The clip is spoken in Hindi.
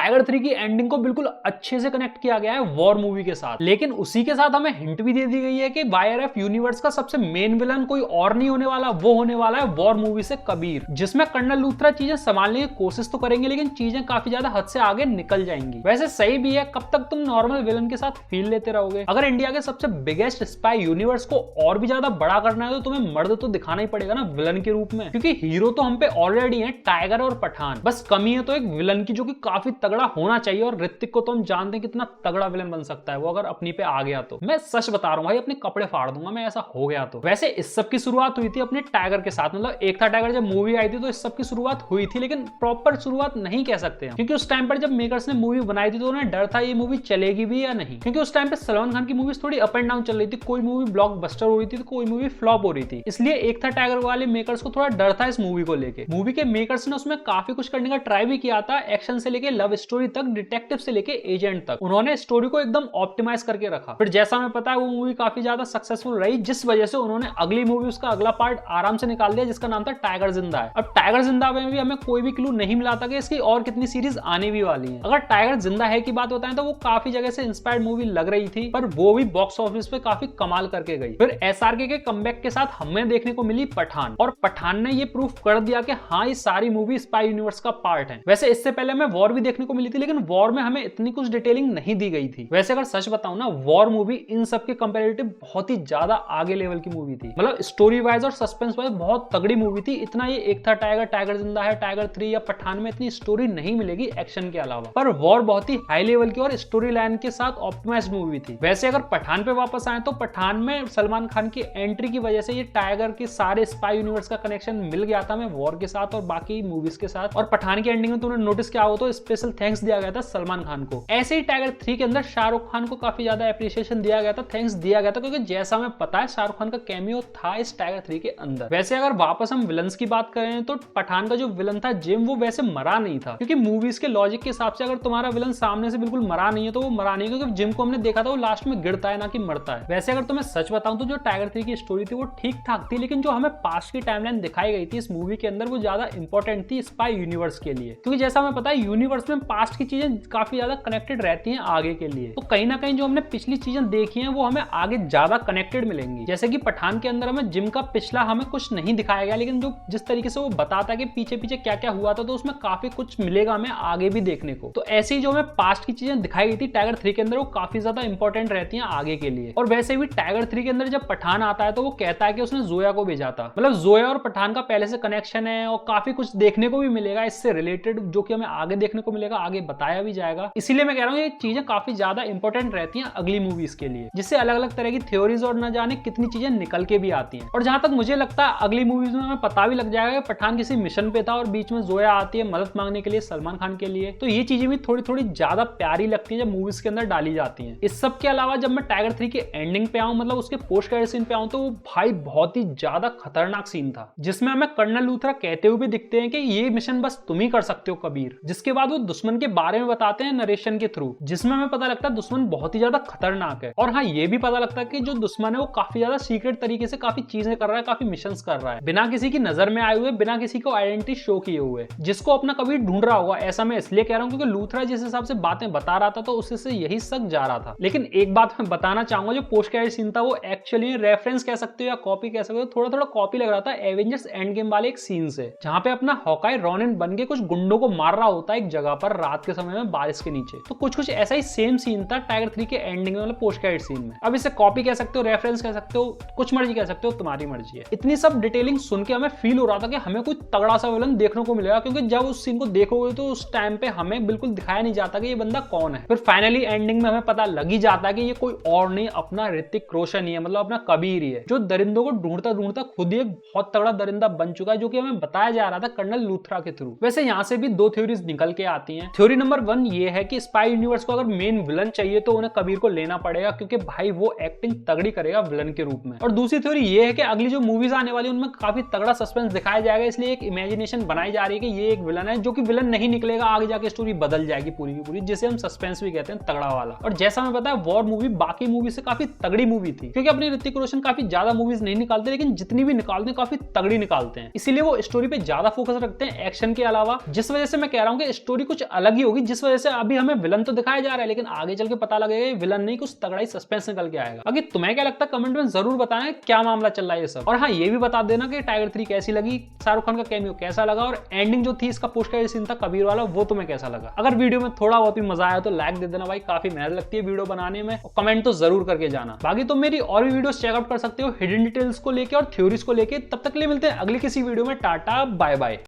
टाइगर 3 की एंडिंग को बिल्कुल अच्छे से कनेक्ट किया गया है वॉर मूवी के साथ, लेकिन उसी के साथ हमें हिंट भी दे दी गई है कि वाईआरएफ यूनिवर्स का सबसे मेन विलन कोई और नहीं होने वाला, वो होने वाला है वॉर मूवी से कबीर, जिसमें कर्नल लूथरा चीजें संभालने की कोशिश तो करेंगे लेकिन चीजें काफी ज्यादा हद से आगे निकल जाएंगी। वैसे सही भी है, कब तक तुम नॉर्मल विलन के साथ फील लेते रहोगे। अगर इंडिया के सबसे बिगेस्ट स्पाई यूनिवर्स को और भी ज्यादा बड़ा करना है तो तुम्हें मर्द तो दिखाना ही पड़ेगा ना विलन के रूप में, क्योंकि हीरो तो हम पे ऑलरेडी है टाइगर और पठान, बस कमी है तो एक विलन की जो कि काफी तगड़ा होना चाहिए। और ऋतिक को तो हम जानते हैं कितना तगड़ा विलन बन सकता है वो अगर अपनी पे आ गया तो। मैं सच बता रहा हूँ भाई, अपने कपड़े फाड़ दूंगा मैं ऐसा हो गया तो। वैसे इस सब की शुरुआत हुई थी अपने टाइगर के साथ, मतलब एक था टाइगर जब मूवी आई थी तो इस सब की शुरुआत हुई थी, लेकिन प्रॉपर शुरुआत नहीं कह सकते हैं, क्योंकि उस टाइम पर जब मेकर्स ने मूवी बनाई थी तो उन्हें डर था ये मूवी चलेगी भी या नहीं, क्योंकि उस टाइम पे सलमान खान की मूवीज थोड़ी अप एंड डाउन चल रही थी, कोई मूवी ब्लॉकबस्टर हो रही थी तो कोई मूवी फ्लॉप हो रही थी। इसलिए एक था टाइगर वाले मेकर्स को थोड़ा डर था इस मूवी को लेके। मूवी के मेकर्स ने उसमें काफी कुछ करने का ट्राई भी किया था, एक्शन से लेके लव स्टोरी तक, डिटेक्टिव से लेके एजेंट तक, उन्होंने स्टोरी को एकदम ऑप्टिमाइज करके रखा। फिर जैसा हमें पता है वो मूवी काफी ज्यादा सक्सेसफुल रही, जिस वजह से उन्होंने अगली मूवी उसका अगला पार्ट आराम से निकाल दिया जिसका नाम था टाइगर जिंदा है। अब टाइगर जिंदा में भी हमें कोई भी क्लू नहीं मिला था कि इसकी और कितनी सीरीज आने भी वाली है। अगर टाइगर जिंदा है की बात बताएं तो वो काफी जगह से इंस्पायर्ड मूवी लग रही थी, पर वो भी बॉक्स ऑफिस पे काफी कमाल करके गई। फिर एसआरके के कमबैक के साथ हमें देखने को मिली पठान, और पठान ने ये प्रूफ कर दिया कि हाँ ये सारी मूवी स्पाई यूनिवर्स का पार्ट है। वैसे इससे पहले हमें वॉर भी देखने को मिली थी, लेकिन वॉर में हमें इतनी कुछ डिटेलिंग नहीं दी गई थी। वैसे अगर सच बताऊं ना, वॉर मूवी इन सब के कंपैरेटिव बहुत ही ज्यादा आगे लेवल की मूवी थी, मतलब स्टोरी वाइज और सस्पेंस वाइज बहुत तगड़ी मूवी थी। इतना ये एक था टाइगर, टाइगर जिंदा है, टाइगर 3 या पठान में इतनी स्टोरी नहीं मिलेगी एक्शन के अलावा, पर वॉर बहुत ही हाई लेवल की और स्टोरी लाइन के साथ ऑप्टिमाइज्ड मूवी थी। वैसे अगर पठान पे वापस आए तो पठान में सलमान खान की एंट्री की वजह से ये टाइगर के सारे स्पाई यूनिवर्स का कनेक्शन मिल गया था हमें वॉर के साथ और बाकी मूवीज के साथ। और पठान की एंडिंग में तुमने नोटिस किया हो तो स्पेशल थैंक्स दिया गया था सलमान खान को। ऐसे ही टाइगर 3 के अंदर शाहरुख खान को काफी ज्यादा एप्रिसिएशन दिया गया था, थैंक्स दिया गया था, क्योंकि जैसा हमें पता है शाहरुख खान का कैमियो था इस टाइगर 3 के अंदर। वैसे अगर वापस हम विलन्स की बात करें तो पठान का जो विलन था जिम, वो वैसे मरा नहीं था, क्योंकि मूवीज के लॉजिक के हिसाब से अगर तुम्हारा विलन सामने से बिल्कुल मरा नहीं है तो वो मरा नहीं, क्योंकि जिम को हमने देखा था वो लास्ट में गिरता है ना कि मरता है। वैसे अगर तुम्हें सच बताऊं तो जो टाइगर 3 की स्टोरी थी वो ठीक ठाक थी, लेकिन जो हमें पास्ट की टाइमलाइन दिखाई गई थी इस मूवी के अंदर वो ज्यादा इंपॉर्टेंट थी स्पाई यूनिवर्स के लिए, क्योंकि जैसा हमें पता है यूनिवर्स में पास्ट की चीजें काफी ज्यादा कनेक्टेड रहती हैं आगे के लिए, तो कहीं ना कहीं जो हमने पिछली चीजें देखी हैं वो हमें आगे ज्यादा कनेक्टेड मिलेंगी। जैसे कि पठान के अंदर हमें जिम का पिछला हमें कुछ नहीं दिखाया गया, लेकिन जो जिस तरीके से वो बताता है कि पीछे पीछे क्या क्या हुआ था तो उसमें काफी कुछ मिलेगा हमें आगे भी देखने को। तो ऐसी जो हमें पास्ट की चीजें दिखाई गई थी टाइगर 3 के अंदर वो काफी ज्यादा इंपॉर्टेंट रहती हैं आगे के लिए। और वैसे भी टाइगर 3 के अंदर जब पठान आता है तो वो कहता है कि उसने जोया को भेजा था, मतलब जोया और पठान का पहले से कनेक्शन है और काफी कुछ देखने को भी मिलेगा इससे रिलेटेड, जो कि हमें आगे देखने को मिलेगा, आगे बताया भी जाएगा। इसीलिए मैं कह रहा हूँ ये चीजें काफी ज्यादा इंपॉर्टेंट रहती हैं अगली मूवीज के लिए, जिससे अलग अलग तरह की थ्योरीज और न जाने कितनी चीजें निकल के भी आती हैं। और जहां तक मुझे लगता है अगली मूवीज में हमें पता भी लग जाएगा कि पठान किसी मिशन पे था और बीच में जोया आती है मदद मांगने के लिए सलमान खान के लिए, तो ये चीजें भी थोड़ी थोड़ी ज्यादा प्यारी लगती है जब मूवीज के अंदर डाली जाती हैं। इस सब के अलावा जब मैं टाइगर 3 के एंडिंग पे आऊं, मतलब उसके पोस्ट क्रेडिट सीन पे आऊं, तो वो भाई बहुत ही ज्यादा खतरनाक सीन था, जिसमें हमें कर्नल लूथरा कहते हुए भी दिखते हैं कि ये मिशन बस तुम ही कर सकते हो कबीर। जिसके बाद वो दुश्मन के बारे में बताते हैं नरेशन के थ्रू, जिसमें हमें पता लगता है दुश्मन बहुत ही ज्यादा खतरनाक है। और हाँ ये भी पता लगता है कि जो दुश्मन है वो काफी ज्यादा सीक्रेट तरीके से काफी चीजें कर रहा है, काफी मिशंस कर रहा है, बिना किसी की नजर में आए हुए, बिना किसी को आइडेंटिटी शो किए हुए, जिसको अपना कबीर ढूंढ रहा होगा। ऐसा मैं इसलिए कह रहा हूँ क्योंकि लूथरा जिस हिसाब से बातें बता रहा था तो उससे यही शक जा रहा था। लेकिन एक बात मैं बताना चाहूंगा, जो पोस्ट क्रेडिट सीन था वो एक्चुअली रेफरेंस कह सकते हो या कॉपी कह सकते हो, थोड़ा थोड़ा कॉपी लग रहा था एवेंजर्स एंड गेम वाले एक सीन से, जहां पे अपना हॉकाई रॉनिन बन के कुछ गुंडों को मार रहा होता है एक जगह पर रात के समय में बारिश के नीचे। तो कुछ कुछ ऐसा ही सेम सीन था टाइगर 3 के एंडिंग में, मतलब पोस्ट क्रेडिट सीन में। अब इसे कॉपी कह सकते हो, रेफरेंस कह सकते हो, कुछ मर्जी कह सकते हो, तुम्हारी मर्जी है। इतनी सब डिटेलिंग सुन के हमें फील हो रहा था कि हमें कोई तगड़ा सा विलन देखने को मिलेगा, क्योंकि जब उस सीन को देखोगे तो उस टाइम पे हमें बिल्कुल दिखाया नहीं जाता कि ये बंदा कौन है। फिर फाइनली एंडिंग में हमें पता लग ही जाता है कि ये कोई और नहीं, अपना ऋतिक रोशन ही है, मतलब अपना कबीर ही है, जो दरिंदों को ढूंढता ढूंढता खुद ही एक बहुत तगड़ा दरिंदा बन चुका है, जो कि हमें बताया जा रहा था कर्नल लूथरा के थ्रू। वैसे यहाँ से भी दो थ्योरीज निकल के आती हैं। थ्योरी नंबर 1 ये है कि स्पाई यूनिवर्स को अगर मेन विलन चाहिए तो उन्हें कबीर को लेना पड़ेगा, क्योंकि भाई वो एक्टिंग तगड़ी करेगा विलन के रूप में। और दूसरी थ्योरी ये है कि अगली जो मूवीज आने वाली उनमें काफी तगड़ा सस्पेंस दिखाया जाएगा, इसलिए एक इमेजिनेशन बनाई जा रही है कि ये एक विलन है, जो कि विलन नहीं निकलेगा, आगे जाके स्टोरी बदल जाएगी पूरी की पूरी, जिसे हम सस्पेंस भी कहते हैं, तगड़ा वाला। और जैसा हमें पता है वॉर मूवी बाकी मूवी से काफी तगड़ी मूवी थी, क्योंकि अपनी ऋतिक रोशन काफी ज्यादा मूवीज नहीं निकालते, लेकिन जितनी भी निकालते हैं काफी तगड़ी निकालते हैं, इसीलिए वो स्टोरी पे ज्यादा फोकस रखते हैं एक्शन के अलावा। जिस वजह से मैं कह रहा हूँ कि स्टोरी कुछ अलग ही होगी, जिस वजह से अभी हमें विलन तो दिखाया जा रहा है, लेकिन आगे चल के पता लगेगा विलन नहीं कुछ तगड़ा ही सस्पेंस निकल के आएगा। बाकी तुम्हें क्या लगता है कमेंट में जरूर बताना क्या मामला चल रहा है ये सब। और हाँ, ये भी बता देना कि टाइगर 3 कैसी लगी, शाहरुख खान का कैमियो कैसा लगा, और एंडिंग जो थी इसका पोस्ट क्रेडिट सीन था कबीर वाला, वो तुम्हें कैसा लगा। अगर वीडियो में थोड़ा बहुत भी मजा आया तो लाइक दे देना भाई, काफी मेहनत लगती है वीडियो बनाने में, और कमेंट तो जरूर करके जाना। बाकी तुम मेरी और भी वीडियोस चेकआउट कर सकते हो हिडन डिटेल्स को लेके और थ्योरीज को लेके। तब तक के लिए मिलते हैं अगली किसी वीडियो में। Tata bye bye.